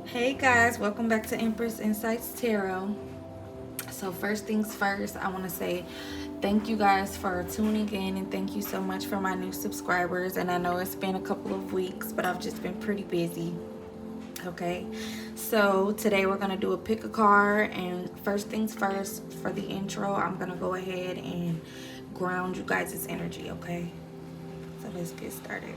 Hey guys, welcome back to Empress Insights Tarot. So first things first, I want to say thank you guys for tuning in and thank you so much for my new subscribers. And I know it's been a couple of weeks, but I've just been pretty busy. Okay, so today we're going to do a pick a card, and first things first, for the intro, I'm going to go ahead and ground you guys' energy, okay? So let's get started.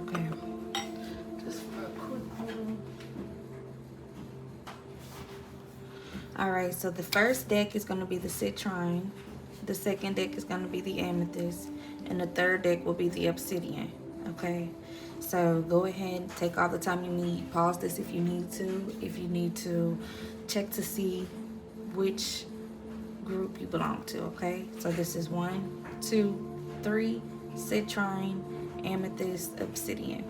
Okay, just for a quick moment. All right, so the first deck is going to be the Citrine, the second deck is going to be the Amethyst, and the third deck will be the Obsidian. Okay, so go ahead, take all the time you need, pause this if you need to check to see which group you belong to. Okay, so this is 1, 2, 3, Citrine, Amethyst, Obsidian.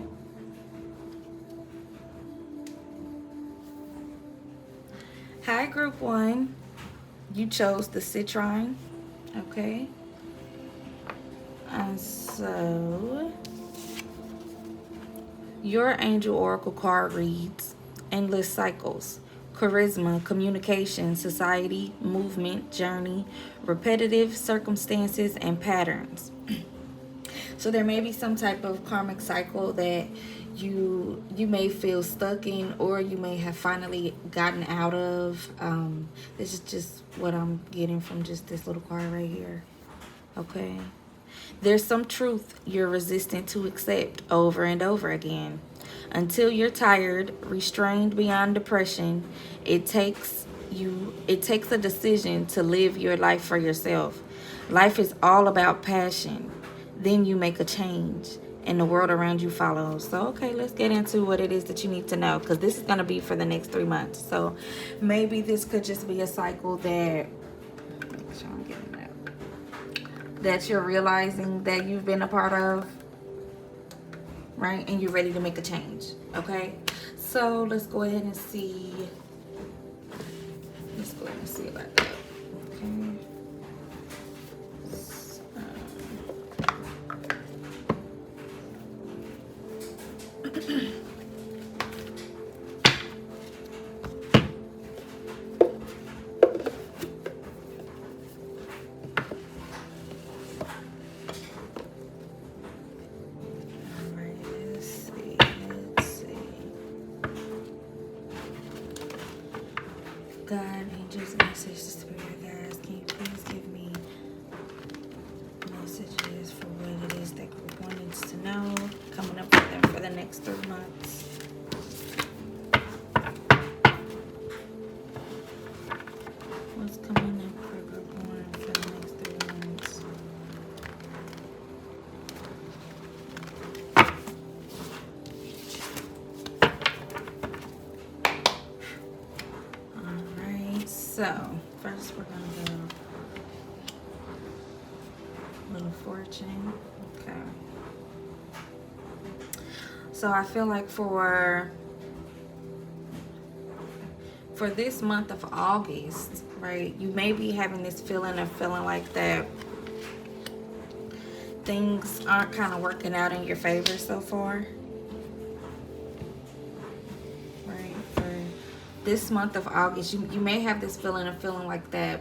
Hi, group 1. You chose the Citrine. Okay. And so your angel oracle card reads endless cycles, charisma, communication, society, movement, journey, repetitive circumstances, and patterns. So there may be some type of karmic cycle that you may feel stuck in, or you may have finally gotten out of. This is just what I'm getting from just this little card right here. Okay. There's some truth you're resistant to accept over and over again. Until you're tired, restrained beyond depression, it takes a decision to live your life for yourself. Life is all about passion. Then you make a change and the world around you follows. So, okay, let's get into what it is that you need to know, because this is going to be for the next 3 months. So maybe this could just be a cycle that, make sure I'm getting that you're realizing that you've been a part of, right? And you're ready to make a change, okay? So let's go ahead and see. Let's go ahead and see about that, okay? God, angels, messages, spirit guides, can you please give me messages for what it is that group 1 needs to know, coming up with them for the next 3 months? What's coming up for group 1 for the next 3 months? Alright, so first we're gonna go Little Fortune. Okay. So I feel like for this month of August, right, you may be having this feeling of feeling like that things aren't kind of working out in your favor so far, right? For this month of August, you may have this feeling of feeling like that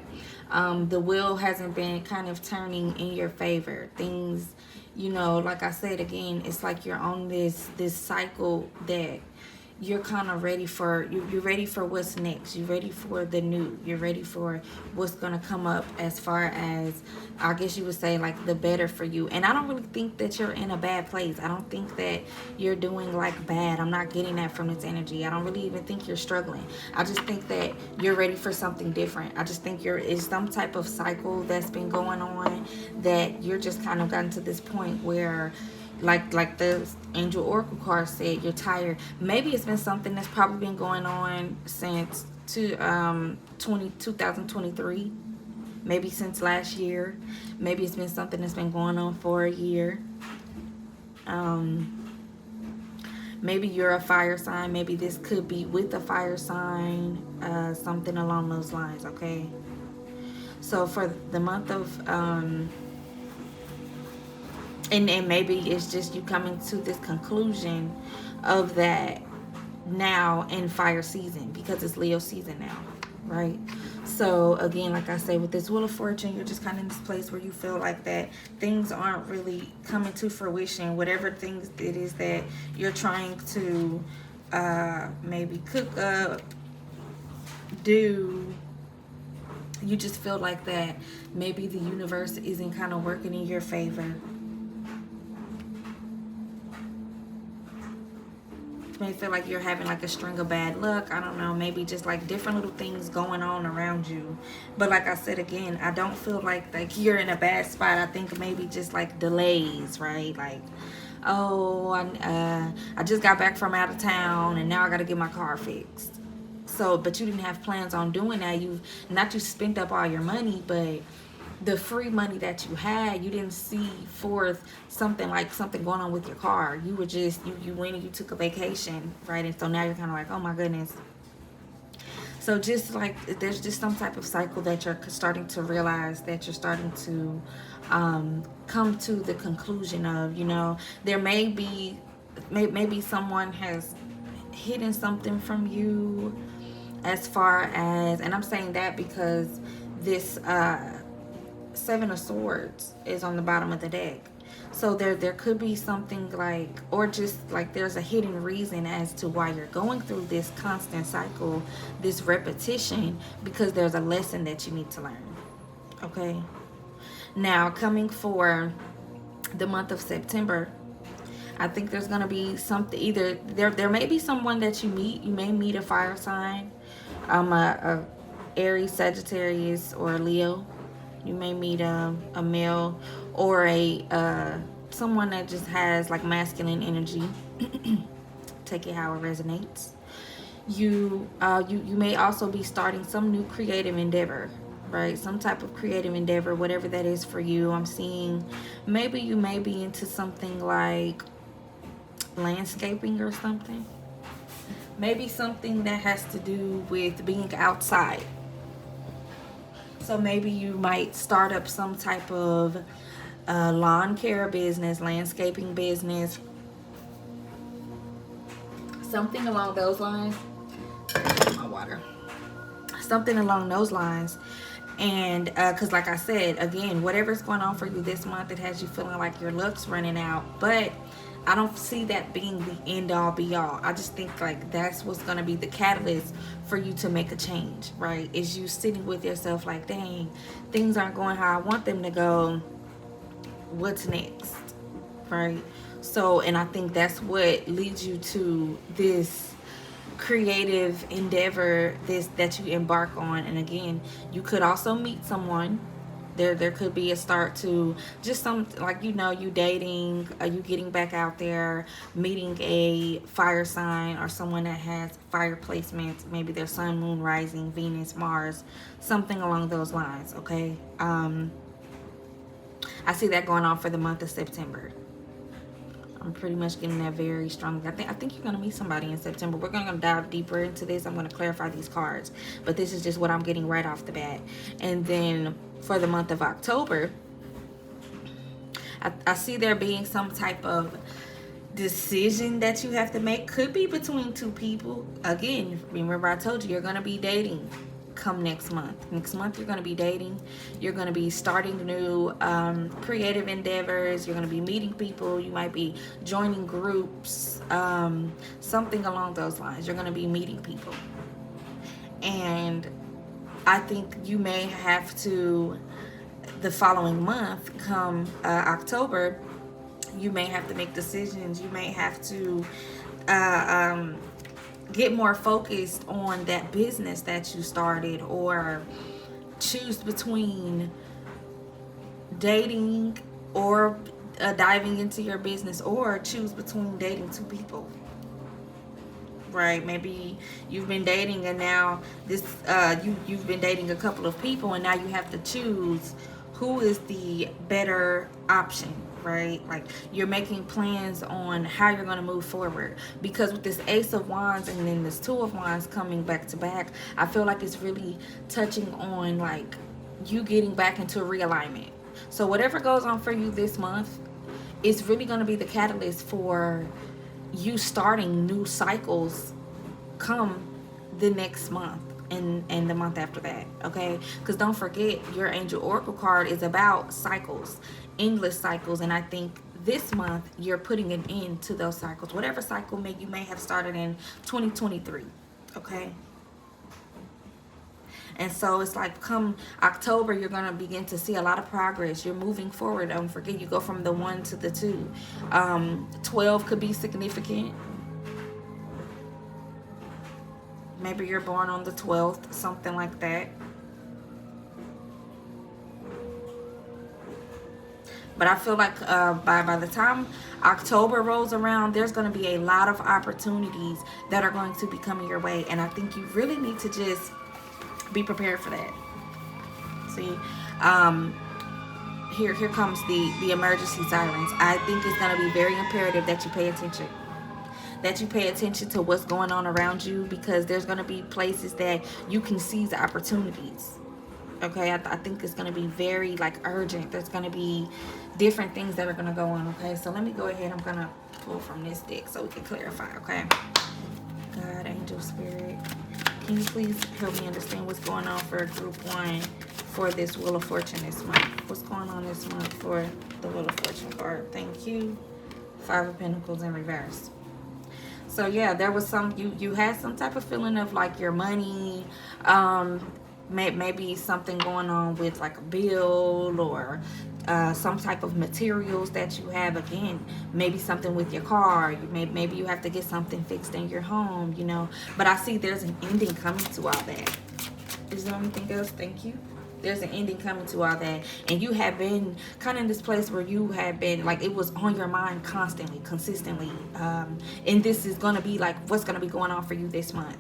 the wheel hasn't been kind of turning in your favor. Things, you know, like I said again, it's like you're on this cycle that you're kind of ready for, you're ready for what's next. You're ready for the new. You're ready for what's going to come up, as far as, I guess you would say, like the better for you. And I don't really think that you're in a bad place. I don't think that you're doing like bad. I'm not getting that from this energy. I don't really even think you're struggling. I just think that you're ready for something different. I just think it's some type of cycle that's been going on, that you're just kind of gotten to this point where, like the angel oracle card said, you're tired. Maybe it's been something that's probably been going on since 2023, maybe since last year. Maybe it's been something that's been going on for a year. Maybe you're a fire sign. Maybe this could be with a fire sign, something along those lines. Okay, so for the month of and maybe it's just you coming to this conclusion of that now in fire season, because it's Leo season now, right? So again, like I say, with this Wheel of Fortune, you're just kind of in this place where you feel like that things aren't really coming to fruition. Whatever things it is that you're trying to maybe cook up, do, you just feel like that maybe the universe isn't kind of working in your favor. May feel like you're having like a string of bad luck. I don't know, maybe just like different little things going on around you. But like I said, again, I don't feel like you're in a bad spot. I think maybe just like delays, right? Like, oh, I just got back from out of town and now I got to get my car fixed. So, but you didn't have plans on doing that. You spent up all your money, but the free money that you had, you didn't see forth something going on with your car. You were just, you went and you took a vacation, right? And so now you're kind of like, oh my goodness. So just like, there's just some type of cycle that you're starting to realize, that you're starting to come to the conclusion of, you know, there may be, maybe someone has hidden something from you, as far as, and I'm saying that because this Seven of Swords is on the bottom of the deck. So there could be something like, or just like there's a hidden reason as to why you're going through this constant cycle, this repetition, because there's a lesson that you need to learn. Okay. Now, coming for the month of September, I think there's going to be something, either there may be someone that you meet. You may meet a fire sign, a Aries, Sagittarius, or a Leo. You may meet a male or a someone that just has like masculine energy. Take it how it resonates. You may also be starting some new creative endeavor, right? Some type of creative endeavor, whatever that is for you. I'm seeing maybe you may be into something like landscaping or something. Maybe something that has to do with being outside. So maybe you might start up some type of lawn care business, landscaping business, something along those lines. My water. Something along those lines. And because like I said, again, whatever's going on for you this month, it has you feeling like your luck's running out. But I don't see that being the end all be all. I just think like that's what's going to be the catalyst for you to make a change, right? Is you sitting with yourself like, dang, things aren't going how I want them to go. What's next, right? So, and I think that's what leads you to this creative endeavor that you embark on. And again, you could also meet someone. There could be a start to just some, like, you know, you dating, you getting back out there, meeting a fire sign or someone that has fire placements, maybe their sun, moon, rising, Venus, Mars, something along those lines. Okay. I see that going on for the month of September. I'm pretty much getting that very strong. I think you're going to meet somebody in September. We're going to dive deeper into this. I'm going to clarify these cards, but this is just what I'm getting right off the bat. And then for the month of October, I see there being some type of decision that you have to make. Could be between two people. Again, remember I told you you're going to be dating come next month. Next month, you're going to be dating. You're going to be starting new creative endeavors. You're going to be meeting people. You might be joining groups, something along those lines. You're going to be meeting people. And I think you may have to, the following month, come October, you may have to make decisions. You may have to get more focused on that business that you started, or choose between dating or diving into your business, or choose between dating two people. Right? Maybe you've been dating, and now this you've been dating a couple of people, and now you have to choose who is the better option. Right? Like, you're making plans on how you're going to move forward, because with this Ace of Wands and then this Two of Wands coming back to back, I feel like it's really touching on like you getting back into realignment. So whatever goes on for you this month is really going to be the catalyst for you starting new cycles come the next month and the month after that. Okay, because don't forget, your Angel Oracle card is about cycles, endless cycles. And I think this month you're putting an end to those cycles, whatever cycle you may have started in 2023. Okay, and so it's like come October, you're going to begin to see a lot of progress. You're moving forward. Don't forget, you go from the 1 to the 2. 12 could be significant. Maybe you're born on the 12th, something like that. But I feel like by the time October rolls around, there's going to be a lot of opportunities that are going to be coming your way. And I think you really need to just be prepared for that. See, here comes the emergency sirens. I think it's going to be very imperative that you pay attention. That you pay attention to what's going on around you, because there's going to be places that you can seize opportunities. Okay, I think it's going to be very like urgent. There's going to be different things that are going to go on. Okay, so let me go ahead. I'm going to pull from this deck so we can clarify. Okay, God, Angel, Spirit, can you please help me understand what's going on for group 1 for this Wheel of Fortune this month? What's going on this month for the Wheel of Fortune card? Thank you. 5 of Pentacles in reverse. So yeah, there was some, you had some type of feeling of like your money, maybe something going on with like a bill, or some type of materials that you have. Again, maybe something with your car. Maybe you have to get something fixed in your home, you know. But I see there's an ending coming to all that. Is there anything else? Thank you. There's an ending coming to all that. And you have been kind of in this place where you have been like, it was on your mind constantly, consistently. And this is going to be like what's going to be going on for you this month.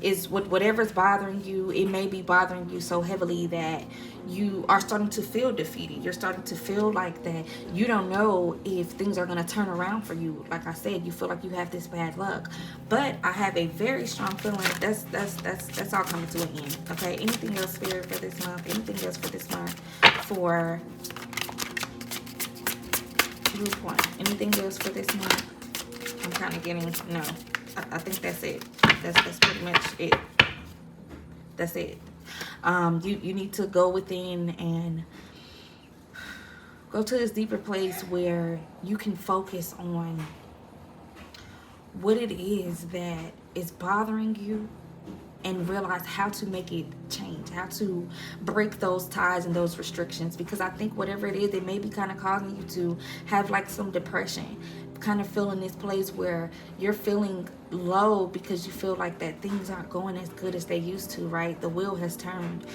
Is whatever's bothering you, it may be bothering you so heavily that you are starting to feel defeated. You're starting to feel like that you don't know if things are going to turn around for you. Like I said, you feel like you have this bad luck. But I have a very strong feeling that's all coming to an end. Okay, anything else, Spirit, for this month? Anything else for this month for group 1? Anything else for this month? I'm kind of getting, no, I think that's it. That's pretty much it. That's it. You need to go within and go to this deeper place where you can focus on what it is that is bothering you, and realize how to make it change, how to break those ties and those restrictions. Because I think whatever it is, it may be kind of causing you to have like some depression, kind of feel in this place where you're feeling low because you feel like that things aren't going as good as they used to, right? The wheel has turned,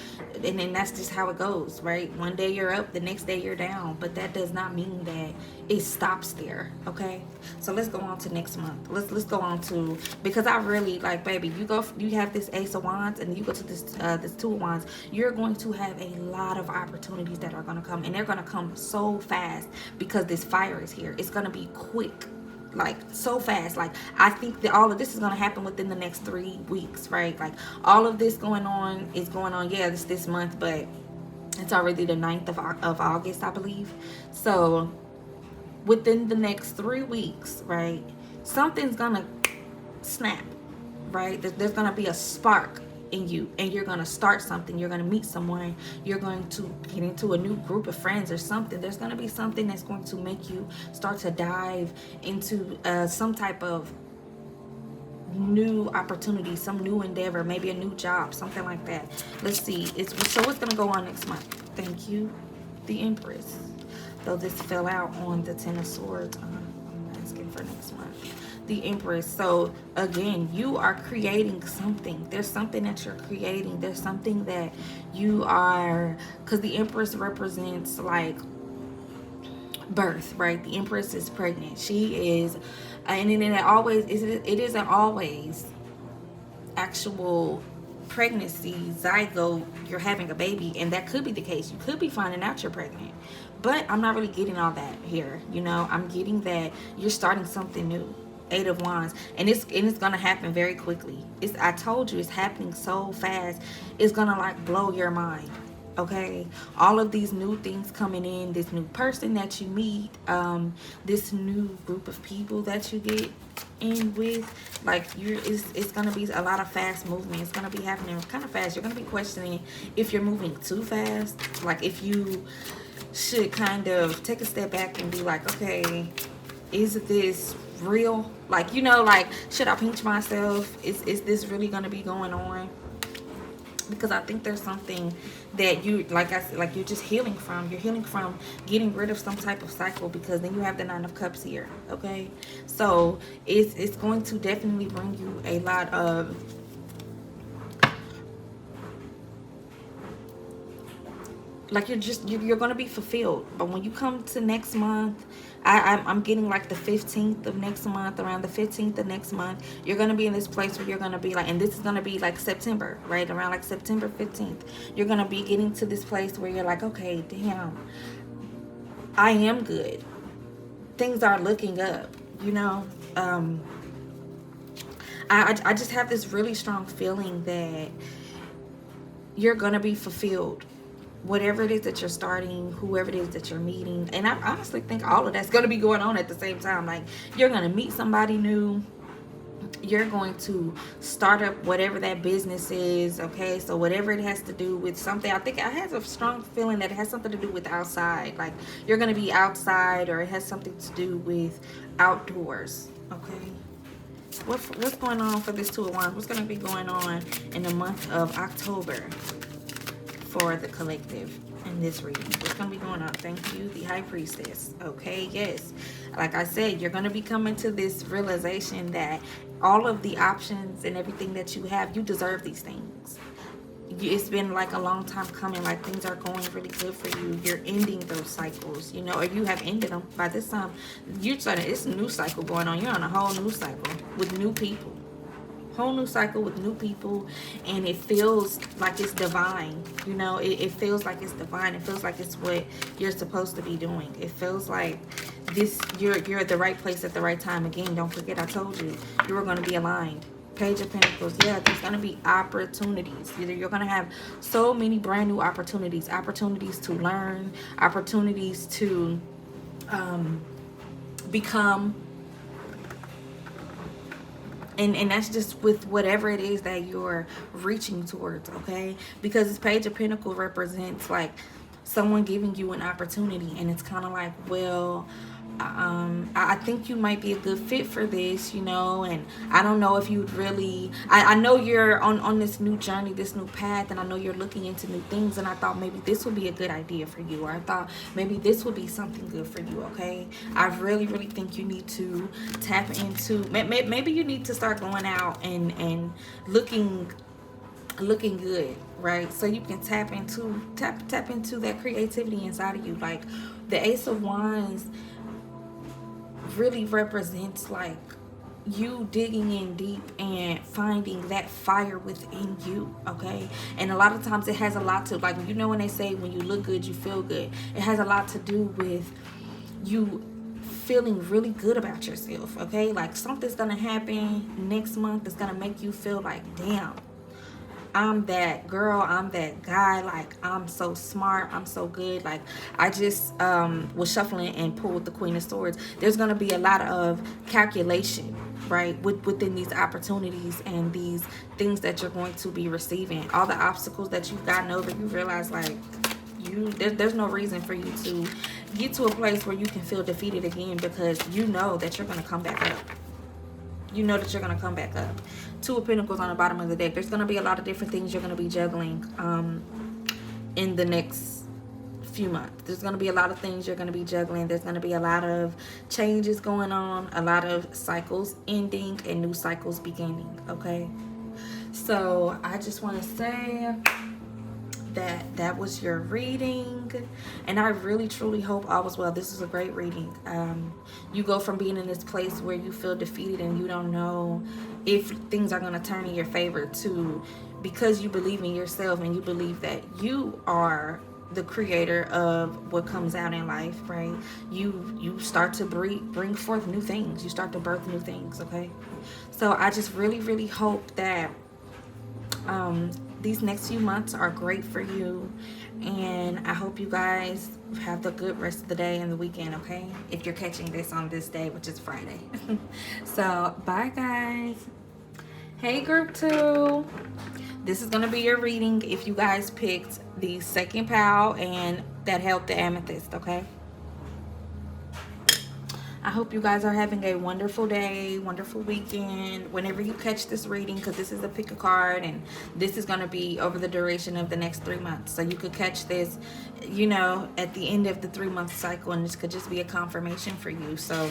and then that's just how it goes, right? One day you're up, the next day you're down, but that does not mean that it stops there. Okay, so let's go on to next month. Let's go on to, because I really like, baby, you have this Ace of Wands, and you go to this Two of Wands. You're going to have a lot of opportunities that are going to come, and they're going to come so fast because this fire is here. It's going to be quick, like so fast. Like I think that all of this is going to happen within the next 3 weeks, right? Like all of this going on is going on, yeah, this month, but it's already the 9th of August, I believe. So within the next 3 weeks, right, something's gonna snap, right? There's gonna be a spark in you, and you're going to start something. You're going to meet someone. You're going to get into a new group of friends or something. There's going to be something that's going to make you start to dive into some type of new opportunity, some new endeavor, maybe a new job, something like that. Let's see. So what's going to go on next month? Thank you, the Empress. Though this fell out on the Ten of Swords, I'm asking for next month. The Empress. So again, you are creating something. There's something that you're creating. There's something that you are, because the Empress represents like birth, right? The Empress is pregnant. She is, and then it isn't always actual pregnancy, zygote, you're having a baby, and that could be the case. You could be finding out you're pregnant, but I'm not really getting all that here. You know, I'm getting that you're starting something new. Eight of Wands, and it's gonna happen very quickly. I told you, it's happening so fast. It's gonna like blow your mind. Okay, all of these new things coming in, this new person that you meet, this new group of people that you get in with, like it's gonna be a lot of fast movement. It's gonna be happening kind of fast. You're gonna be questioning if you're moving too fast, like if you should kind of take a step back and be like, okay, is this real? Like, you know, like, should I pinch myself? Is this really gonna be going on? Because I think there's something that you, like you're just healing from. You're healing from getting rid of some type of cycle, because then you have the Nine of Cups here. Okay, so it's going to definitely bring you a lot of like you're going to be fulfilled. But when you come to next month, I'm getting like the 15th of next month, around the 15th of next month, you're going to be in this place where you're going to be like, and this is going to be like September, right? Around like September 15th, you're going to be getting to this place where you're like, okay, damn, I am good. Things are looking up, you know? I just have this really strong feeling that you're going to be fulfilled. Whatever it is that you're starting, whoever it is that you're meeting. And I honestly think all of that's going to be going on at the same time. Like, you're going to meet somebody new. You're going to start up whatever that business is, okay? So whatever it has to do with something, I think I have a strong feeling that it has something to do with outside. Like, you're going to be outside, or it has something to do with outdoors, okay? What's going on for this Two of Wands? What's going to be going on in the month of October for the collective in this reading? What's going to be going on? Thank you, the High Priestess. Okay, yes. Like I said, you're going to be coming to this realization that all of the options and everything that you have, you deserve these things. It's been like a long time coming. Like, things are going really good for you. You're ending those cycles, you know, or you have ended them. By this time, you're starting, it's a new cycle going on. You're on a whole new cycle with new people. Whole new cycle with new people, and it feels like it's divine. You know, it feels like it's divine. It feels like it's what you're supposed to be doing. It feels like this, you're at the right place at the right time. Again, don't forget, I told you, you were going to be aligned. Page of Pentacles. Yeah, there's going to be opportunities. You're going to have so many brand new opportunities. Opportunities to learn. Opportunities to become. And that's just with whatever it is that you're reaching towards, okay? Because this Page of Pentacles represents like someone giving you an opportunity, and it's kind of like, well, I think you might be a good fit for this, you know, and I don't know if you'd really, I know you're on this new journey, this new path, and I know you're looking into new things, and I thought maybe this would be a good idea for you, or I thought maybe this would be something good for you, okay? I really think you need to tap into, maybe you need to start going out and looking good, right? So you can tap into that creativity inside of you. Like, the Ace of Wands really represents like you digging in deep and finding that fire within you, okay? And a lot of times it has a lot to, like, you know, when they say when you look good you feel good, it has a lot to do with you feeling really good about yourself, okay? Like, something's gonna happen next month that's gonna make you feel like, damn, I'm that girl, I'm that guy, like I'm so smart, I'm so good. Like I just was shuffling and pulled the Queen of Swords. There's going to be a lot of calculation, right, within these opportunities and these things that you're going to be receiving. All the obstacles that you've gotten over, you realize like there's no reason for you to get to a place where you can feel defeated again, because you know that you're going to come back up. You know that you're going to come back up. Two of Pentacles on the bottom of the deck. There's going to be a lot of different things you're going to be juggling in the next few months. There's going to be a lot of things you're going to be juggling. There's going to be a lot of changes going on, a lot of cycles ending and new cycles beginning, okay? So I just want to say that was your reading, and I really truly hope all was well. This is a great reading. You go from being in this place where you feel defeated and you don't know if things are going to turn in your favor, to because you believe in yourself and you believe that you are the creator of what comes out in life, right? You start to bring forth new things. You start to birth new things, okay? So I just really hope that these next few months are great for you, and I hope you guys have the good rest of the day and the weekend, okay? If you're catching this on this day, which is Friday. So bye guys. Hey group 2, this is gonna be your reading if you guys picked the second pile and that held the amethyst, okay? I hope you guys are having a wonderful day, wonderful weekend, whenever you catch this reading, because this is a pick a card, and this is going to be over the duration of the next 3 months. So you could catch this, you know, at the end of the 3-month cycle, and this could just be a confirmation for you. So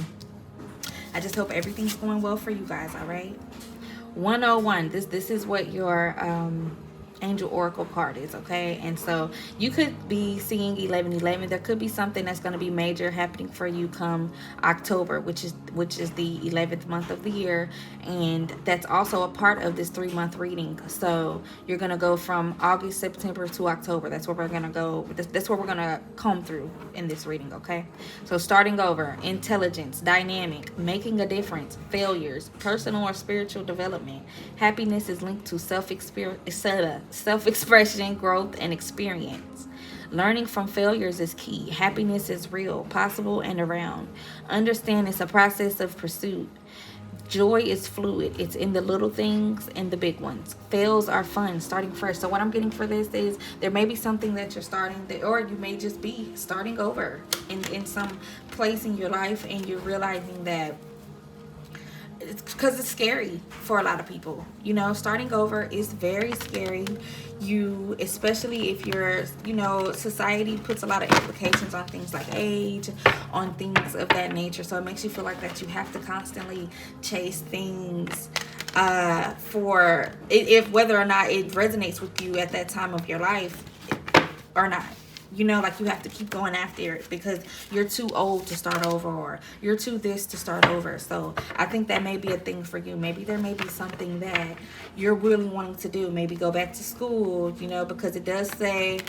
I just hope everything's going well for you guys, all right? 101, this is what your angel oracle card is, okay? And so you could be seeing 1111. There could be something that's going to be major happening for you come October, which is the 11th month of the year, and that's also a part of this 3-month reading. So you're going to go from August, September to October. That's where we're going to go. That's where we're going to comb through in this reading, okay? So starting over, intelligence, dynamic, making a difference, failures, personal or spiritual development. Happiness is linked to self-expression, growth, and experience. Learning from failures is key. Happiness is real, possible, and around. Understand it's a process of pursuit. Joy is fluid. It's in the little things and the big ones. Fails are fun, starting fresh. So what I'm getting for this is there may be something that you're starting, or you may just be starting over in some place in your life, and you're realizing that it's because it's scary for a lot of people. You know, starting over is very scary. You, especially if you're, you know, society puts a lot of implications on things like age, on things of that nature. So it makes you feel like that you have to constantly chase things for if whether or not it resonates with you at that time of your life or not. You know, like you have to keep going after it because you're too old to start over, or you're too this to start over. So I think that may be a thing for you. Maybe there may be something that you're really wanting to do. Maybe go back to school, you know, because it does say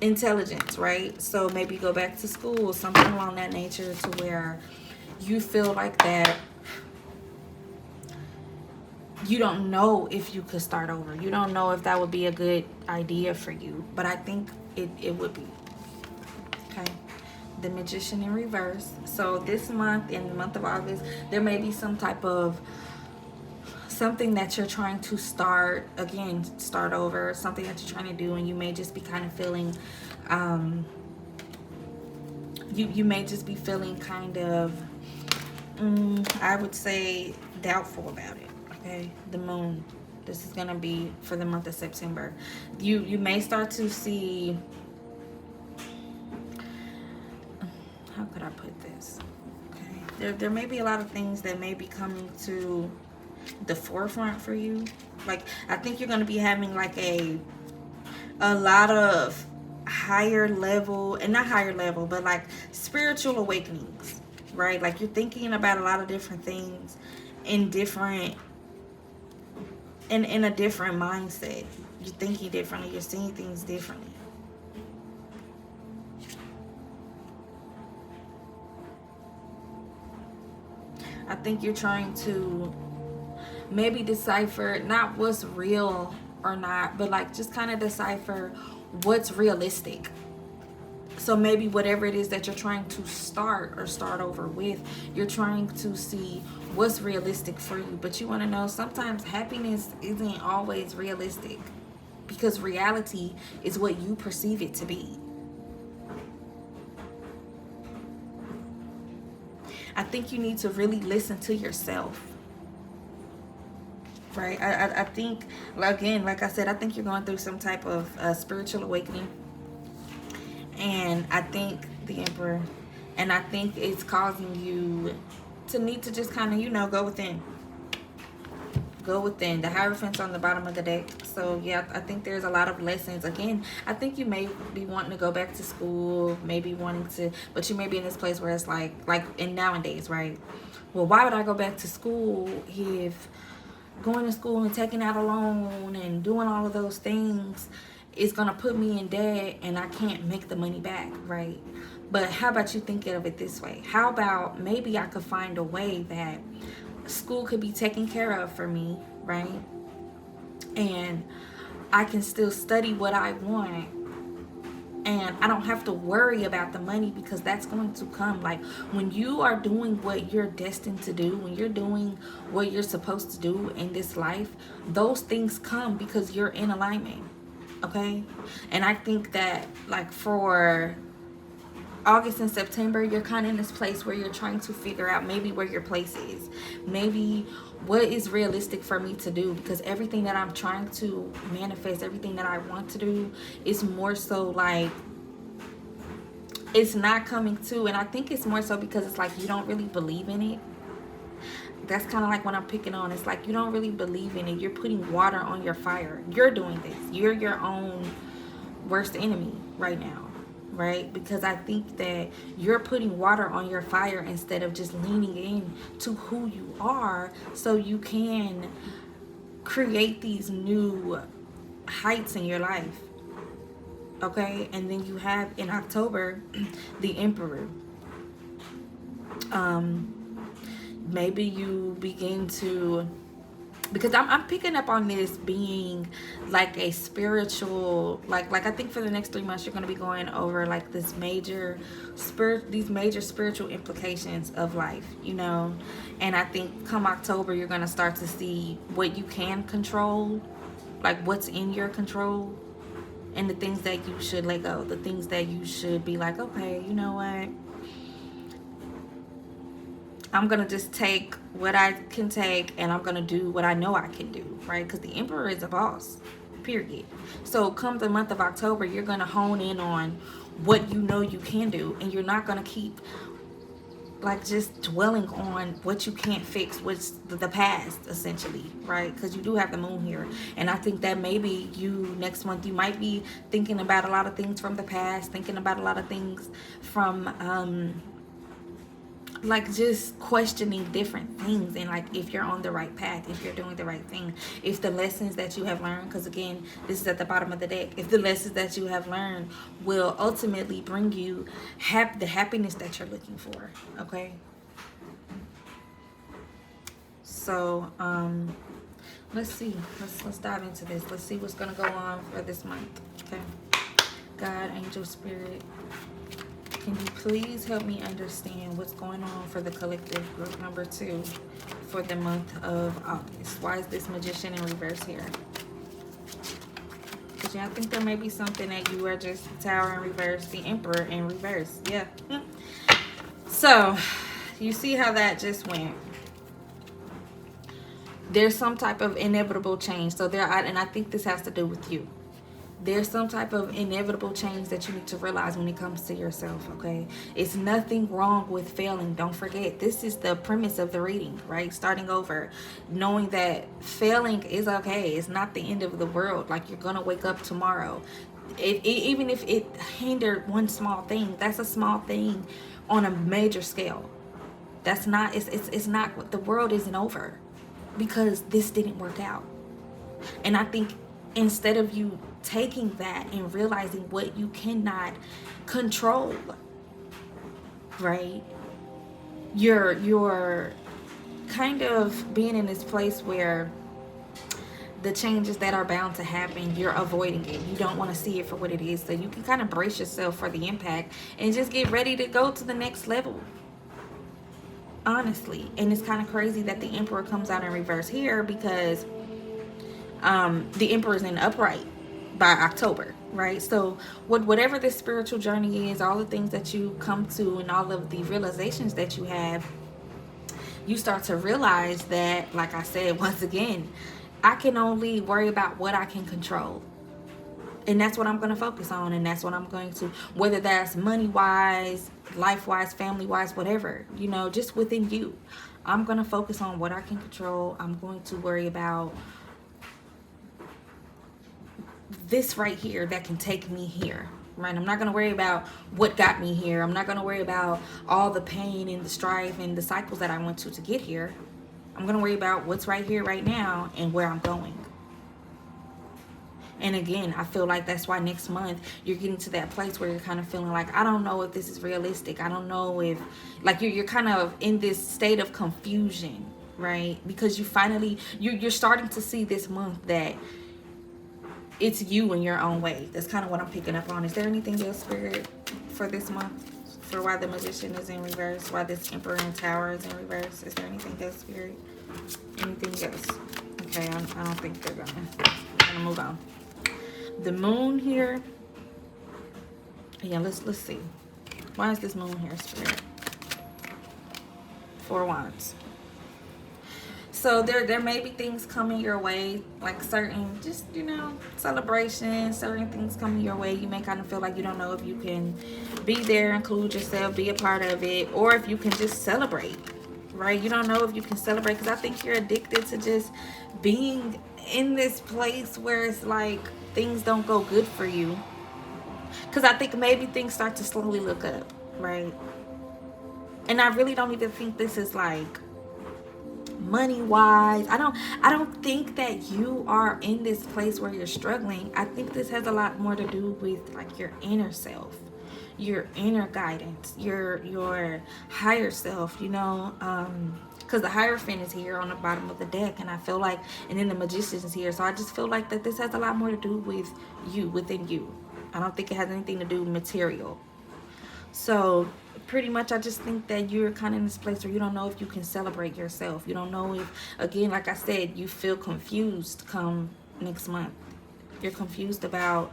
intelligence, right? So maybe go back to school, something along that nature, to where you feel like that you don't know if you could start over. You don't know if that would be a good idea for you, but I think it would be. Okay, the Magician in reverse. So this month, in the month of August, there may be some type of something that you're trying to start again, start over, something that you're trying to do, and you may just be kind of feeling you may just be feeling kind of I would say doubtful about it. Okay, the moon. This is gonna be for the month of September. You may start to see, how could I put this? Okay, there may be a lot of things that may be coming to the forefront for you. Like I think you're gonna be having like a lot of higher level, and not higher level, but like spiritual awakenings, right? Like you're thinking about a lot of different things in different in a different mindset. You're thinking differently, you're seeing things differently. I think you're trying to maybe decipher not what's real or not, but like just kind of decipher what's realistic. So maybe whatever it is that you're trying to start or start over with, you're trying to see what's realistic for you. But you want to know, sometimes happiness isn't always realistic, because reality is what you perceive it to be. I think you need to really listen to yourself, right? I think, again, like I said, I think you're going through some type of spiritual awakening. And I think the Emperor, and I think it's causing you to need to just kind of, you know, go within. Go within. The Hierophant's on the bottom of the deck. So yeah, I think there's a lot of lessons. Again, I think you may be wanting to go back to school, maybe wanting to, but you may be in this place where it's like in nowadays, right? Well, why would I go back to school if going to school and taking out a loan and doing all of those things is going to put me in debt and I can't make the money back, right? But how about you think of it this way? How about maybe I could find a way that school could be taken care of for me, right? And I can still study what I want, and I don't have to worry about the money, because that's going to come. Like, when you are doing what you're destined to do, when you're doing what you're supposed to do in this life, those things come because you're in alignment, okay? And I think that, like, for August and September, you're kind of in this place where you're trying to figure out maybe where your place is, maybe what is realistic for me to do, because everything that I'm trying to manifest, everything that I want to do, is more so like it's not coming to. And I think it's more so because it's like you don't really believe in it. That's kind of like what I'm picking on. It's like you don't really believe in it. You're putting water on your fire. You're doing this. You're your own worst enemy right now, right? Because I think that you're putting water on your fire instead of just leaning in to who you are, so you can create these new heights in your life, okay? And then you have in October the Emperor. Maybe you begin to, because I'm picking up on this being like a spiritual, like I think for the next 3 months you're going to be going over like these major spiritual implications of life, you know. And I think come October you're going to start to see what you can control, like what's in your control, and the things that you should let go, the things that you should be like, okay, you know what, I'm going to just take what I can take, and I'm going to do what I know I can do, right? Because the Emperor is a boss, period. So come the month of October, you're going to hone in on what you know you can do, and you're not going to keep like just dwelling on what you can't fix, what's the past, essentially, right? Because you do have the moon here. And I think that maybe you next month, you might be thinking about a lot of things from the past, thinking about a lot of things from like just questioning different things, and like if you're on the right path, if you're doing the right thing, if the lessons that you have learned, because again, this is at the bottom of the deck, if the lessons that you have learned will ultimately bring you the happiness that you're looking for, okay? So let's see, let's dive into this. Let's see what's gonna go on for this month, okay? God, angel, spirit, can you please help me understand what's going on for the collective group number 2 for the month of August? Why is this Magician in reverse here? Because I think there may be something that you are just Tower in reverse, the Emperor in reverse. Yeah. So, you see how that just went. There's some type of inevitable change. So and I think this has to do with you. There's some type of inevitable change that you need to realize when it comes to yourself, okay? It's nothing wrong with failing. Don't forget, this is the premise of the reading, right? Starting over, knowing that failing is okay. It's not the end of the world. Like, you're going to wake up tomorrow. Even if it hindered one small thing, that's a small thing on a major scale. That's not, it's not, the world isn't over because this didn't work out. And I think instead of you taking that and realizing what you cannot control, right? You're kind of being in this place where the changes that are bound to happen, you're avoiding it. You don't want to see it for what it is. So you can kind of brace yourself for the impact and just get ready to go to the next level. Honestly. And it's kind of crazy that the Emperor comes out in reverse here, because the Emperor is in upright by October, right? So whatever this spiritual journey is, all the things that you come to and all of the realizations that you have, you start to realize that, like I said, once again, I can only worry about what I can control. And that's what I'm going to focus on. And that's what I'm going to, whether that's money-wise, life-wise, family-wise, whatever, you know, just within you. I'm going to focus on what I can control. I'm going to worry about this right here that can take me here, right? I'm not going to worry about what got me here. I'm not going to worry about all the pain and the strife and the cycles that I went to get here. I'm going to worry about what's right here, right now, and where I'm going. And again, I feel like that's why next month you're getting to that place where you're kind of feeling like, I don't know if this is realistic. I don't know if, like, you're kind of in this state of confusion, right? Because you finally, you're starting to see this month that it's you in your own way. That's kind of what I'm picking up on. Is there anything else, Spirit, for this month? For why the Magician is in reverse? Why this Emperor and Tower is in reverse? Is there anything else, Spirit? Anything else? Okay, I don't think they're gonna move on. The Moon here. Yeah, let's see. Why is this Moon here, Spirit? 4 Wands. So there may be things coming your way, like certain, just, you know, celebrations, certain things coming your way. You may kind of feel like you don't know if you can be there, include yourself, be a part of it, or if you can just celebrate, right? You don't know if you can celebrate, because I think you're addicted to just being in this place where it's like things don't go good for you. Because I think maybe things start to slowly look up, right? And I really don't even think this is like money wise. I don't think that you are in this place where you're struggling. I think this has a lot more to do with like your inner self, your inner guidance, your higher self, you know, because the Hierophant is here on the bottom of the deck, and I feel like, and then the Magician is here, so I just feel like that this has a lot more to do with you, within you. I don't think it has anything to do with material. So pretty much I just think that you're kind of in this place where you don't know if you can celebrate yourself. You don't know if, again, like I said, you feel confused come next month. You're confused about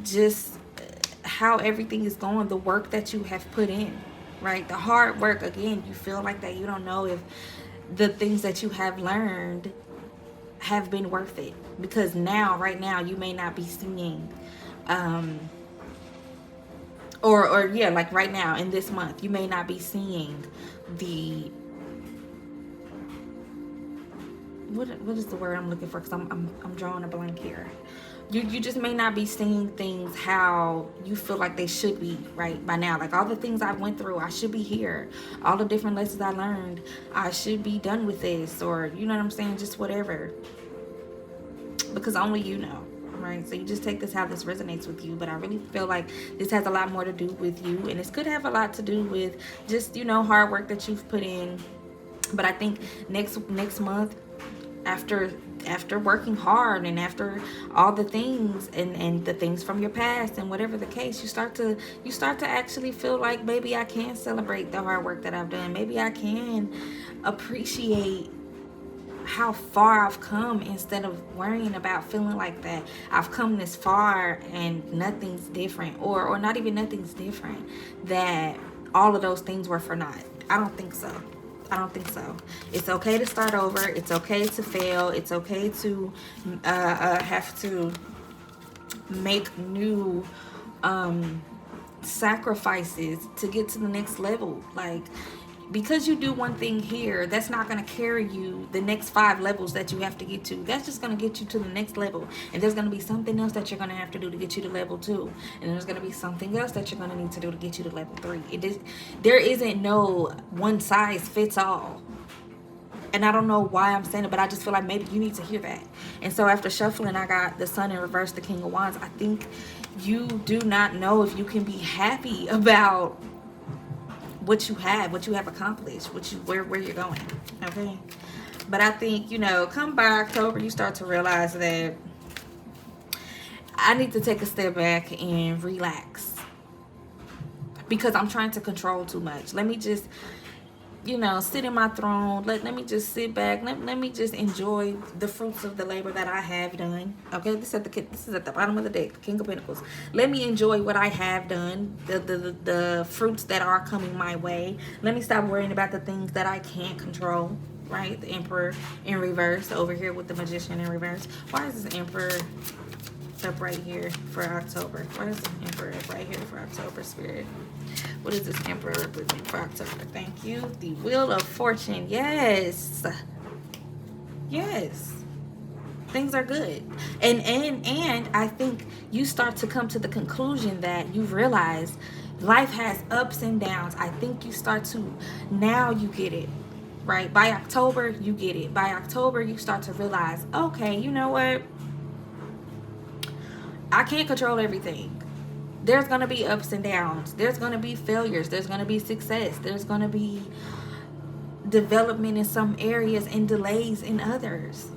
just how everything is going, the work that you have put in, right? The hard work. Again, you feel like that you don't know if the things that you have learned have been worth it, because now, right now, you may not be seeing or yeah, like right now in this month, you may not be seeing the, what is the word I'm looking for, because I'm drawing a blank here. You just may not be seeing things how you feel like they should be right by now. Like all the things I went through, I should be here. All the different lessons I learned, I should be done with this, or you know what I'm saying, just whatever, because only you know. Right, so you just take this how this resonates with you, but I really feel like this has a lot more to do with you, and this could have a lot to do with just, you know, hard work that you've put in. But I think next month, after working hard and after all the things and the things from your past and whatever the case, you start to actually feel like maybe I can celebrate the hard work that I've done. Maybe I can appreciate how far I've come, instead of worrying about feeling like that I've come this far and nothing's different, or not even nothing's different, that all of those things were for naught. I don't think so. I don't think so. It's okay to start over. It's okay to fail. It's okay to have to make new sacrifices to get to the next level. Like, because you do one thing here, that's not going to carry you the next 5 levels that you have to get to. That's just going to get you to the next level. And there's going to be something else that you're going to have to do to get you to level 2. And there's going to be something else that you're going to need to do to get you to level 3. There isn't no one size fits all. And I don't know why I'm saying it, but I just feel like maybe you need to hear that. And so after shuffling, I got the Sun in reverse, the King of Wands. I think you do not know if you can be happy about what you have accomplished, where you're going. Okay. But I think, you know, come by October, you start to realize that I need to take a step back and relax, because I'm trying to control too much. Let me just, you know, sit in my throne. Let me just sit back. Let me just enjoy the fruits of the labor that I have done. Okay, this is at the bottom of the deck, King of Pentacles. Let me enjoy what I have done, the fruits that are coming my way. Let me stop worrying about the things that I can't control. Right, the Emperor in reverse over here with the Magician in reverse. Why is this Emperor up right here for October? Why is the Emperor up right here for October, Spirit? What does this Emperor represent for October? Thank you. The Wheel of Fortune. Yes. Yes. Things are good. And I think you start to come to the conclusion that you realize life has ups and downs. I think you start to, now you get it. Right? By October, you get it. By October, you start to realize, okay, you know what? I can't control everything. There's going to be ups and downs. There's going to be failures. There's going to be success. There's going to be development in some areas and delays in others.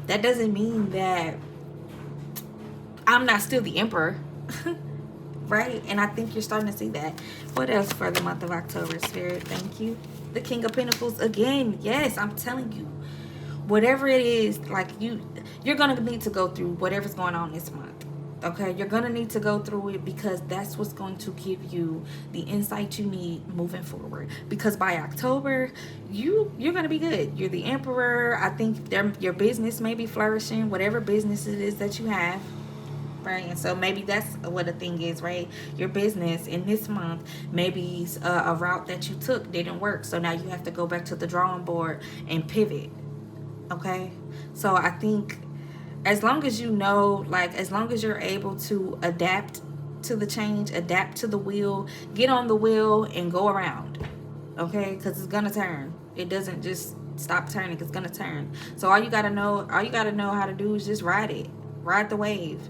That doesn't mean that I'm not still the Emperor. Right? And I think you're starting to see that. What else for the month of October, Spirit? Thank you. The King of Pentacles again. Yes, I'm telling you. Whatever it is, like you're going to need to go through whatever's going on this month. Okay? You're going to need to go through it, because that's what's going to give you the insight you need moving forward. Because by October, you're going to be good. You're the Emperor. I think your business may be flourishing, whatever business it is that you have. Right? And so maybe that's what the thing is, right? Your business in this month, maybe a route that you took didn't work. So now you have to go back to the drawing board and pivot. Okay? So I think as long as you know, like, as long as you're able to adapt to the change, adapt to the wheel, get on the wheel and go around. Okay? Because it's going to turn. It doesn't just stop turning. It's going to turn. So all you got to know how to do is just ride it. Ride the wave.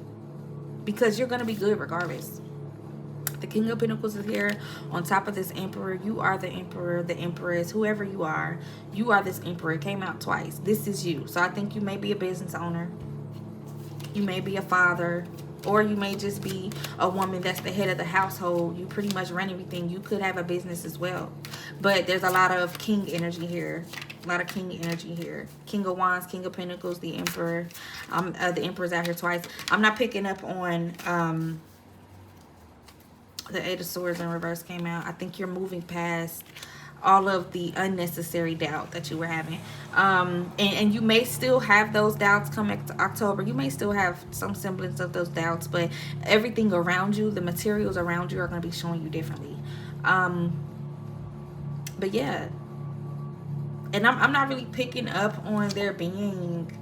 Because you're going to be good regardless. The King of Pentacles is here on top of this Emperor. You are the Emperor, the Empress, whoever you are. You are this Emperor. It came out twice. This is you. So I think you may be a business owner. You may be a father. Or you may just be a woman that's the head of the household. You pretty much run everything. You could have a business as well. But there's a lot of King energy here. A lot of King energy here. King of Wands, King of Pentacles, the Emperor. The Emperor's out here twice. I'm not picking up on the Eight of Swords in reverse came out. I think you're moving past all of the unnecessary doubt that you were having. And you may still have those doubts coming to October. You may still have some semblance of those doubts, but everything around you, the materials around you are going to be showing you differently. But yeah. And I'm not really picking up on there being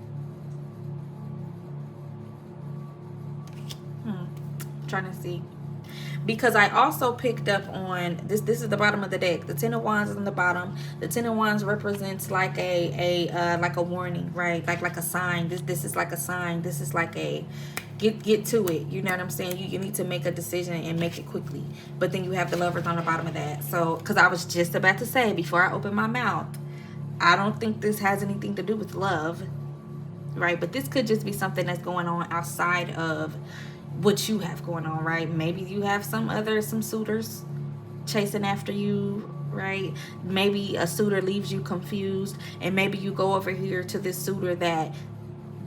trying to see, because I also picked up on this is the bottom of the deck. The Ten of Wands is on the bottom. The Ten of Wands represents like a warning, right? Like a sign. This is like a sign. This is like a get to it. You know what I'm saying? You need to make a decision and make it quickly. But then you have the Lovers on the bottom of that. So because I was just about to say before I open my mouth, I don't think this has anything to do with love, right? But this could just be something that's going on outside of what you have going on, right? Maybe you have some suitors chasing after you, right? Maybe a suitor leaves you confused, and maybe you go over here to this suitor that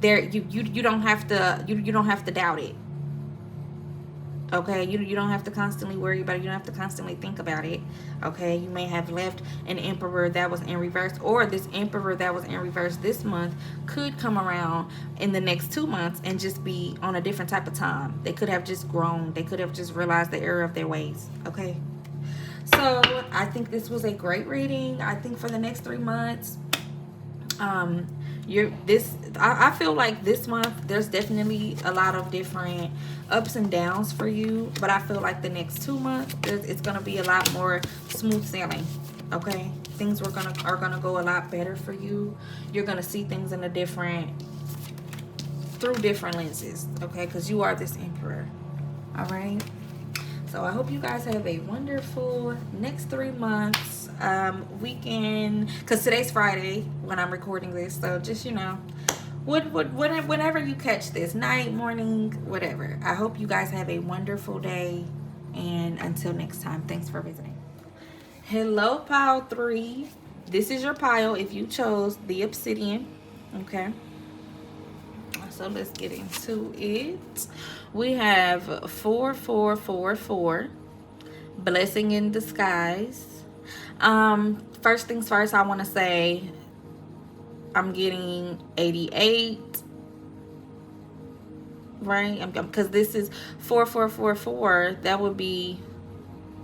you don't have to doubt it. Okay, you don't have to constantly worry about it. You don't have to constantly think about it. Okay, you may have left an Emperor that was in reverse, or this Emperor that was in reverse this month could come around in the next 2 months and just be on a different type of time. They could have just grown. They could have just realized the error of their ways. Okay, so I think this was a great reading. I think for the next 3 months, I feel like this month there's definitely a lot of different ups and downs for you, but I feel like the next 2 months it's gonna be a lot more smooth sailing. Okay, things are gonna go a lot better for you. You're gonna see things in through different lenses. Okay, because you are this Emperor. All right, So I hope you guys have a wonderful next 3 months weekend. Because today's Friday when I'm recording this. So just, whenever you catch this, night, morning, whatever. I hope you guys have a wonderful day. And until next time, thanks for visiting. Hello, pile 3. This is your pile if you chose the Obsidian. Okay. So let's get into it. We have 4444. Blessing in disguise. First things first, I want to say I'm getting 88, right? Because this is 4444. That would be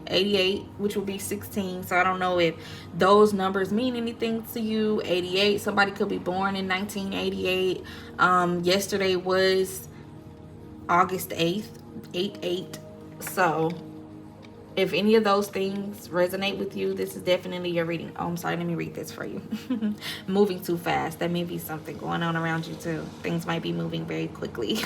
88, which would be 16. So I don't know if those numbers mean anything to you. 88, somebody could be born in 1988. Yesterday was August 8th, 8/8. So if any of those things resonate with you, this is definitely your reading. Oh, I'm sorry. Let me read this for you. Moving too fast. That may be something going on around you too. Things might be moving very quickly.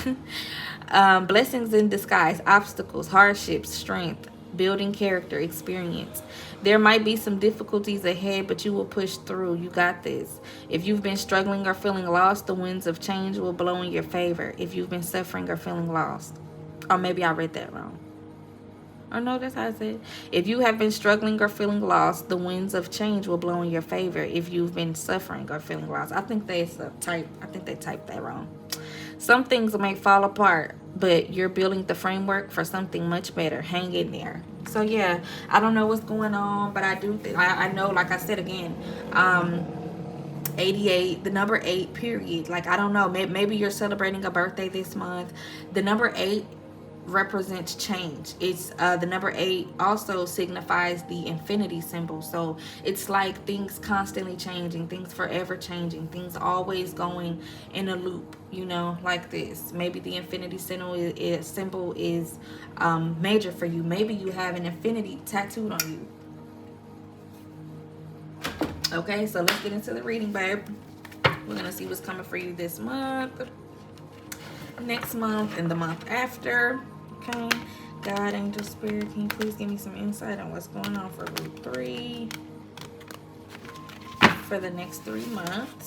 Blessings in disguise, obstacles, hardships, strength, building character, experience. There might be some difficulties ahead, but you will push through. You got this. If you've been struggling or feeling lost, the winds of change will blow in your favor. If you've been suffering or feeling lost. Or maybe I read that wrong. Or no, that's how I said. If you have been struggling or feeling lost, the winds of change will blow in your favor. If you've been suffering or feeling lost, I think they typed that wrong. Some things may fall apart, but you're building the framework for something much better. Hang in there. So yeah, I don't know what's going on, but I do think I know, like I said again, 88, the number 8, period. Like, I don't know, maybe you're celebrating a birthday this month. The number 8 represents change. It's the number 8 also signifies the infinity symbol. So it's like things constantly changing, things forever changing, things always going in a loop, like this. Maybe the infinity symbol is major for you. Maybe you have an infinity tattooed on you. Okay, so let's get into the reading, babe. We're gonna see what's coming for you this month, next month, and the month after. Okay, God, angel, spirit, can you please give me some insight on what's going on for root 3 for the next 3 months?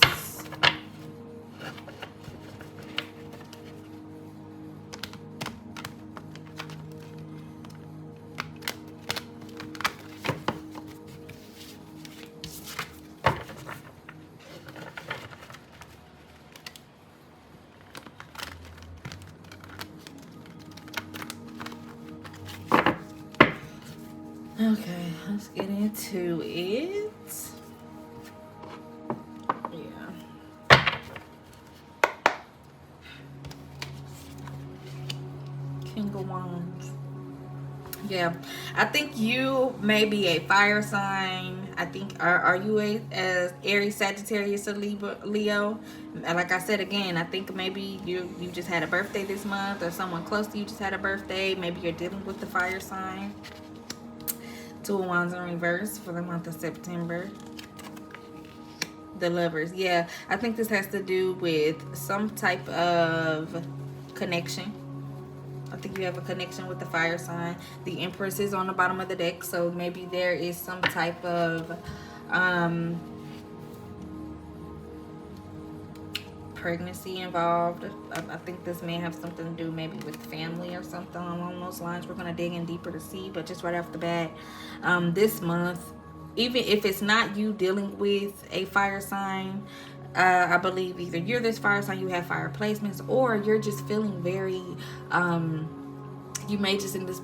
Okay, let's get into it. Yeah. King of Wands. Yeah, I think you may be a fire sign. I think, are you a Aries, Sagittarius, or Leo? Like I said again, I think maybe you just had a birthday this month, or someone close to you just had a birthday. Maybe you're dealing with the fire sign. 2 of Wands in reverse for the month of September. The Lovers. Yeah, I think this has to do with some type of connection. I think you have a connection with the fire sign. The Empress is on the bottom of the deck, so maybe there is some type of pregnancy involved. I think this may have something to do maybe with family or something along those lines. We're going to dig in deeper to see, but just right off the bat, this month, even if it's not you dealing with a fire sign, I believe either you're this fire sign, you have fire placements, or you're just feeling very you may just in this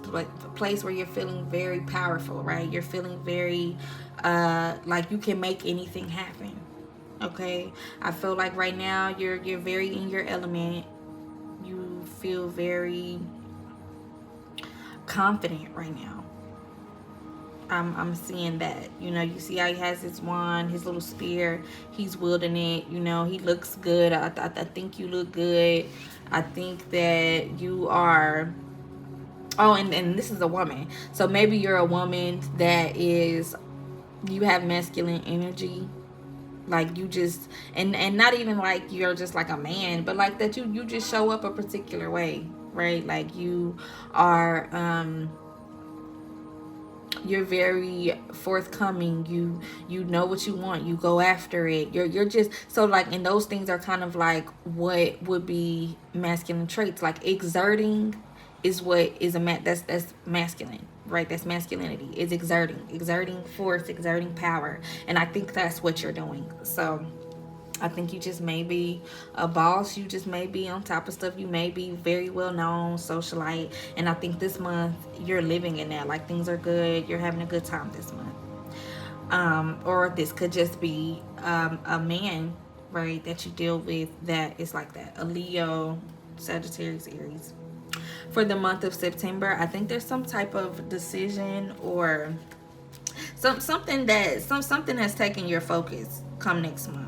place where you're feeling very powerful, right? You're feeling very like you can make anything happen. Okay, I feel like right now you're very in your element. You feel very confident right now. I'm seeing that. You see how he has his wand, his little spear. He's wielding it. He looks good. I think you look good. I think that you are. Oh, and this is a woman. So maybe you're a woman that is, you have masculine energy. Like you just, and not even like you're just like a man, but like that you just show up a particular way, right? Like you are you're very forthcoming. You know what you want, you go after it. You're just so like, and those things are kind of like what would be masculine traits. Like exerting is what is that's masculine, right? That's masculinity, is exerting force, exerting power. And I think that's what you're doing. So I think you just may be a boss. You just may be on top of stuff. You may be very well known, socialite. And I think this month you're living in that. Like things are good. You're having a good time this month. Or this could just be a man, right, that you deal with that is like that. A Leo, Sagittarius, Aries. For the month of September, I think there's some type of decision or something that's taking your focus come next month.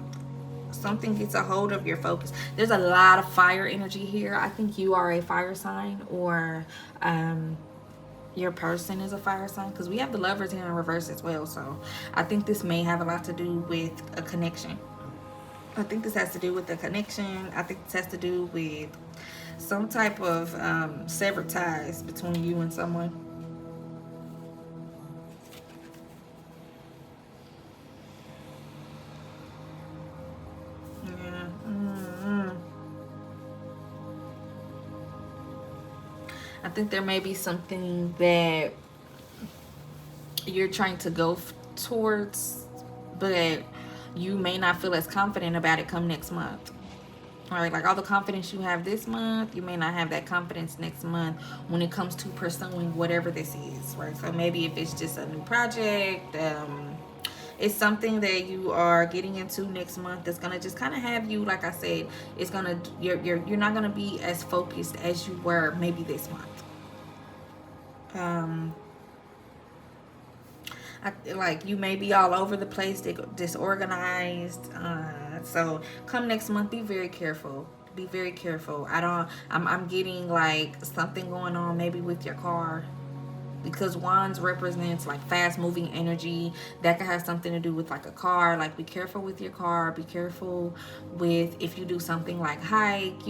Something gets a hold of your focus. There's a lot of fire energy here. I think you are a fire sign, or your person is a fire sign, because we have the lovers here in reverse as well. So I think this may have a lot to do with a connection. I think this has to do with a connection. I think this has to do with some type of severed ties between you and someone. Yeah. I think there may be something that you're trying to go towards, but you may not feel as confident about it come next month. All right, like all the confidence you have this month, you may not have that confidence next month when it comes to pursuing whatever this is, right? So maybe if it's just a new project, it's something that you are getting into next month that's gonna just kind of have you, like I said, it's gonna you're not gonna be as focused as you were maybe this month. Um, like you may be all over the place, disorganized. So come next month, be very careful. Be very careful. I'm getting like something going on maybe with your car, because wands represents like fast moving energy. That could have something to do with like a car. Like be careful with your car, be careful with if you do something like hike,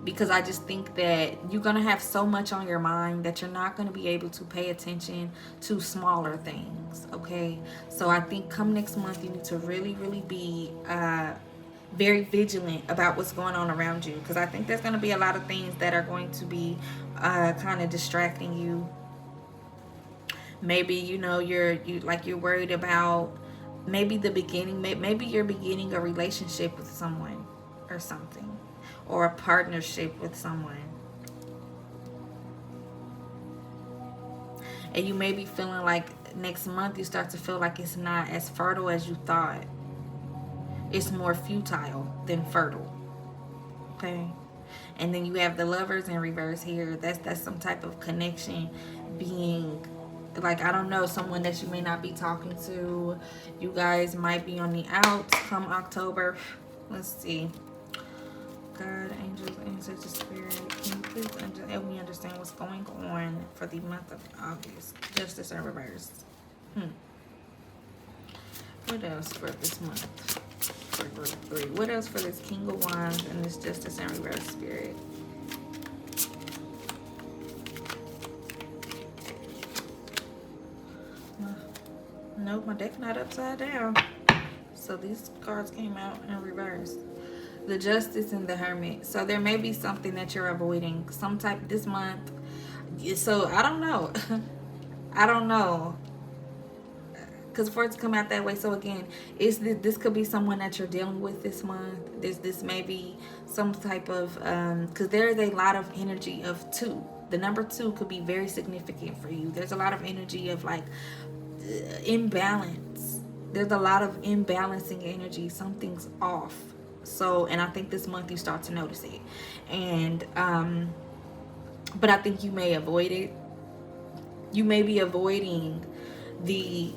because I just think that you're gonna have so much on your mind that you're not gonna be able to pay attention to smaller things. Okay, so I think come next month you need to really be very vigilant about what's going on around you, because I think there's going to be a lot of things that are going to be kind of distracting you. Maybe you're worried about maybe the beginning, maybe you're beginning a relationship with someone or something, or a partnership with someone, and you may be feeling like next month you start to feel like it's not as fertile as you thought. It's more futile than fertile. Okay, and then you have the lovers in reverse here. That's some type of connection being, like, I don't know, someone that you may not be talking to. You guys might be on the outs come October. Let's see. God, angels, ancestors, spirit, can you please help me understand what's going on for the month of August? Justice in reverse. What else for this month? For group 3. What else for this King of Wands and this Justice in reverse spirit? Nope, my deck's not upside down. So these cards came out in reverse. The Justice and the Hermit. So there may be something that you're avoiding some type this month. So I don't know. I don't know, because for it to come out that way. So again, this could be someone that you're dealing with this month. This may be some type of because there is a lot of energy of 2. The number 2 could be very significant for you. There's a lot of energy of like imbalance. There's a lot of imbalancing energy. Something's off. So, and I think this month you start to notice it. And but I think you may avoid it. You may be avoiding the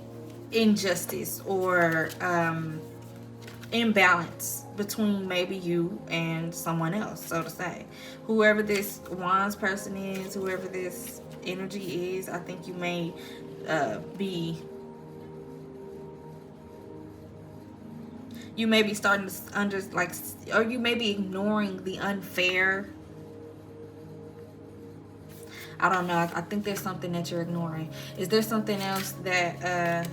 injustice or imbalance between maybe you and someone else, so to say. Whoever this Wands person is, whoever this energy is, I think you may be starting to or you may be ignoring the unfair. I don't know. I think there's something that you're ignoring. Is there something else that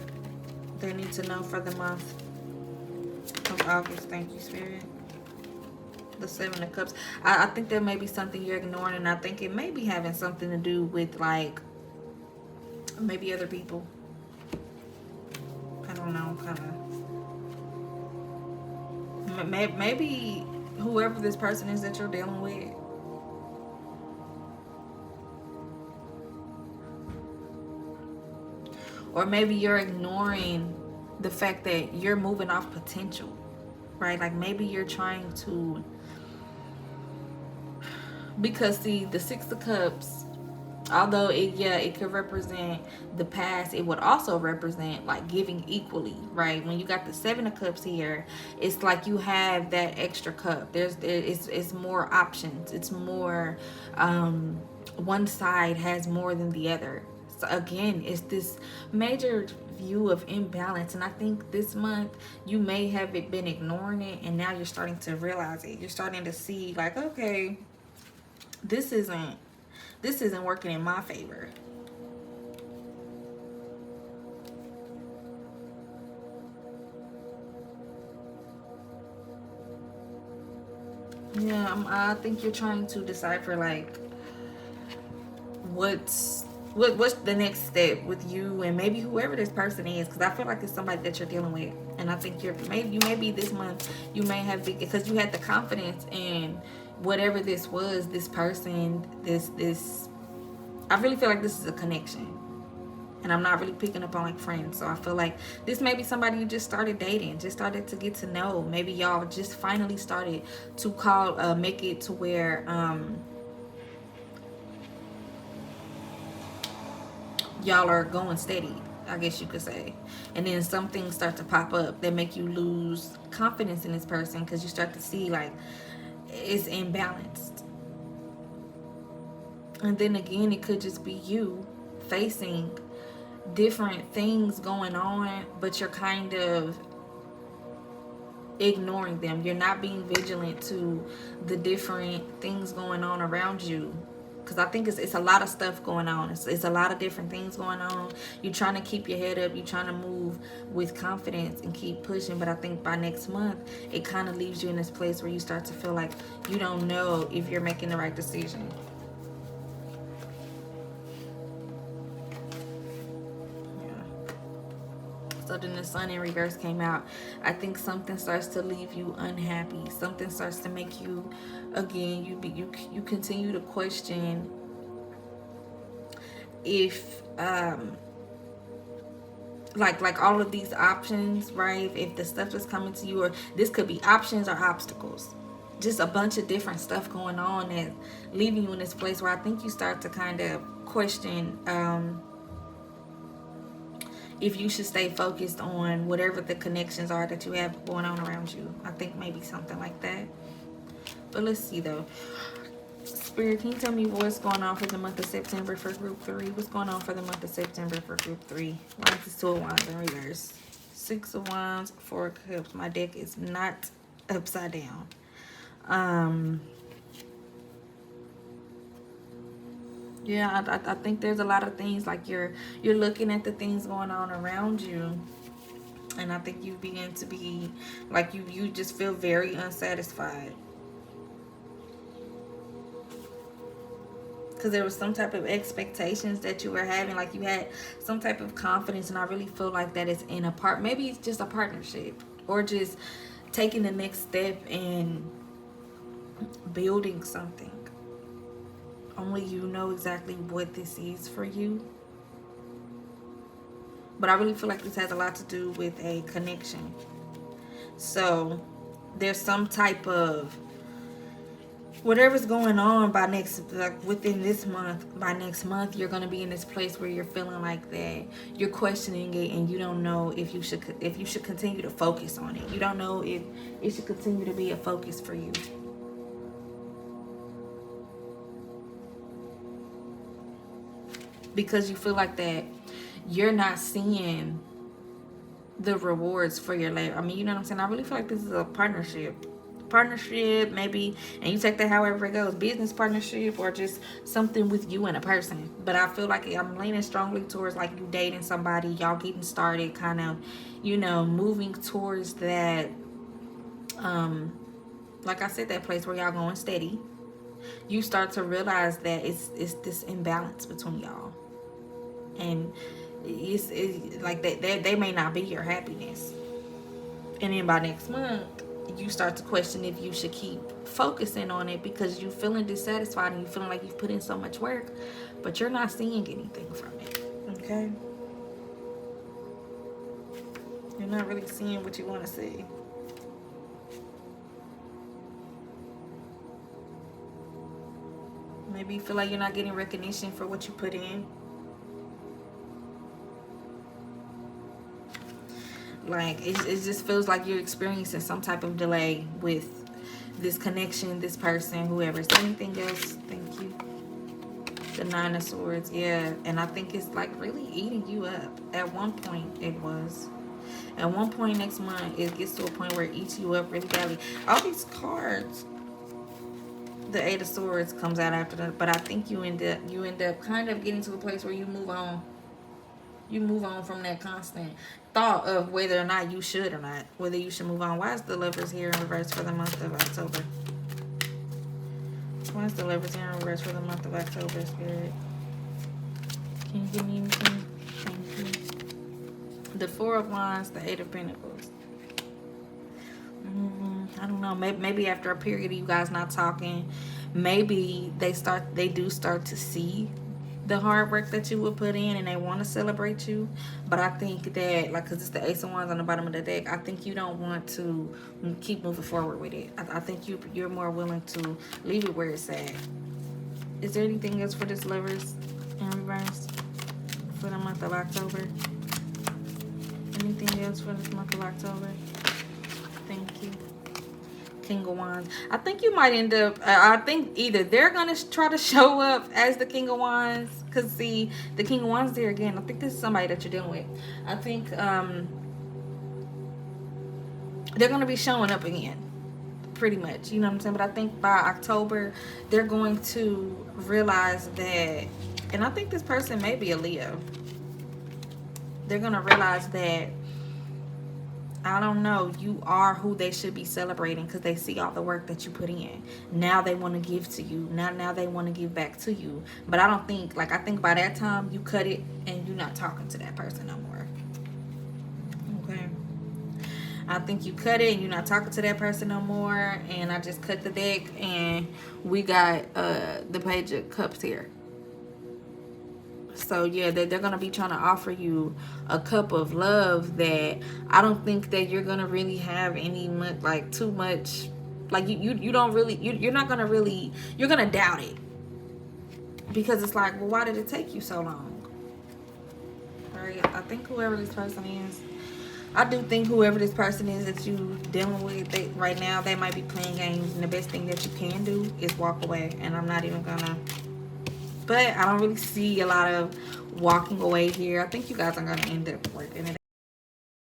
they need to know for the month of August? Thank you, Spirit. The Seven of Cups. I think there may be something you're ignoring, and I think it may be having something to do with, like, maybe other people. I don't know, kind of. Maybe whoever this person is that you're dealing with. Or maybe you're ignoring the fact that you're moving off potential, right? Like maybe you're trying to, because see, the Six of Cups, although it could represent the past, it would also represent like giving equally, right? When you got the Seven of Cups here, it's like you have that extra cup. It's more options. It's more, one side has more than the other. So again, it's this major view of imbalance, and I think this month you may have been ignoring it, and now you're starting to realize it. You're starting to see, like, okay, this isn't working in my favor. Yeah, I think you're trying to decipher, like, what's the next step with you and maybe whoever this person is, because I feel like it's somebody that you're dealing with, and I think you may be this month, you may have, because you had the confidence in whatever this was, this person, this I really feel like this is a connection, and I'm not really picking up on like friends. So I feel like this may be somebody you just started dating, just started to get to know. Maybe y'all just finally started to make it to where y'all are going steady, I guess you could say. And then some things start to pop up that make you lose confidence in this person, because you start to see like it's imbalanced. And then again, it could just be you facing different things going on, but you're kind of ignoring them. You're not being vigilant to the different things going on around you, because I think it's a lot of stuff going on. It's a lot of different things going on. You're trying to keep your head up, you're trying to move with confidence and keep pushing, but I think by next month it kind of leaves you in this place where you start to feel like you don't know if you're making the right decision. So then the Sun in reverse came out. I think something starts to leave you unhappy. Something starts to make you, again, you continue to question if like all of these options, right? If the stuff that's coming to you, or this could be options or obstacles, just a bunch of different stuff going on and leaving you in this place where I think you start to kind of question if you should stay focused on whatever the connections are that you have going on around you. I think maybe something like that. But let's see though. Spirit, can you tell me what's going on for the month of September for group 3? What's going on for the month of September for group 3? Why is this 2 of Wands in reverse? 6 of Wands, 4 of Cups. My deck is not upside down. Yeah, I think there's a lot of things, like you're looking at the things going on around you, and I think you begin to be like you just feel very unsatisfied, because there was some type of expectations that you were having, like you had some type of confidence, and I really feel like that is in a part, maybe it's just a partnership, or just taking the next step in building something. Only you know exactly what this is for you. But I really feel like this has a lot to do with a connection. So there's some type of whatever's going on by within this month, by next month, you're going to be in this place where you're feeling like that you're questioning it, and you don't know if you should continue to focus on it. You don't know if it should continue to be a focus for you. Because you feel like that you're not seeing the rewards for your labor. I mean, you know what I'm saying? I really feel like this is a partnership partnership, maybe, and you take that however it goes, business partnership, or just something with you and a person. But I feel like I'm leaning strongly towards like you dating somebody, y'all getting started, kind of, you know, moving towards that, like I said, that place where y'all going steady. You start to realize that it's this imbalance between y'all, and it's like they may not be your happiness. And then by next month, you start to question if you should keep focusing on it, because you're feeling dissatisfied and you're feeling like you've put in so much work, but you're not seeing anything from it. Okay? You're not really seeing what you want to see. Maybe you feel like you're not getting recognition for what you put in. Like, it just feels like you're experiencing some type of delay with this connection, this person, whoever. Is there anything else? Thank you. The Nine of Swords, yeah. And I think it's like really eating you up. At one point, it was. At one point next month, it gets to a point where it eats you up really badly. All these cards, the Eight of Swords comes out after that, but I think you end up kind of getting to a place where you move on. You move on from that constant thought of whether or not you should or not. Whether you should move on. Why is the Lovers here in reverse for the month of October? Why is the Lovers here in reverse for the month of October, Spirit? Can you give me anything? Thank you. The Four of Wands, the Eight of Pentacles. I don't know. Maybe after a period of you guys not talking, maybe they do start to see the hard work that you would put in, and they want to celebrate you. But I think that, like, because it's the Ace of Wands on the bottom of the deck, I think you don't want to keep moving forward with it. I think you're more willing to leave it where it's at. Is there anything else for this Lovers in reverse for the month of October? Anything else for this month of October? Thank you. King of Wands. I think you might end up, I think either they're going to try to show up as the King of Wands, because see, the King of Wands there again, I think this is somebody that you're dealing with. I think they're going to be showing up again, pretty much, you know what I'm saying? But I think by October, they're going to realize that, and I think this person may be a Leo. They're going to realize that, I don't know, you are who they should be celebrating, because they see all the work that you put in. Now they want to give to you. Now they want to give back to you. But I don't think, like, I think by that time you cut it and you're not talking to that person no more. Okay. I think you cut it and you're not talking to that person no more. And I just cut the deck and we got the Page of Cups here. So yeah, they're gonna be trying to offer you a cup of love that I don't think that you're gonna really have any much, like, too much, like you don't really, you're not gonna really, you're gonna doubt it, because it's like, well, why did it take you so long? All right, I think whoever this person is, I do think whoever this person is that you dealing with right now, they might be playing games, and the best thing that you can do is walk away. And I'm not even gonna, but I don't really see a lot of walking away here. I think you guys are going to end up working it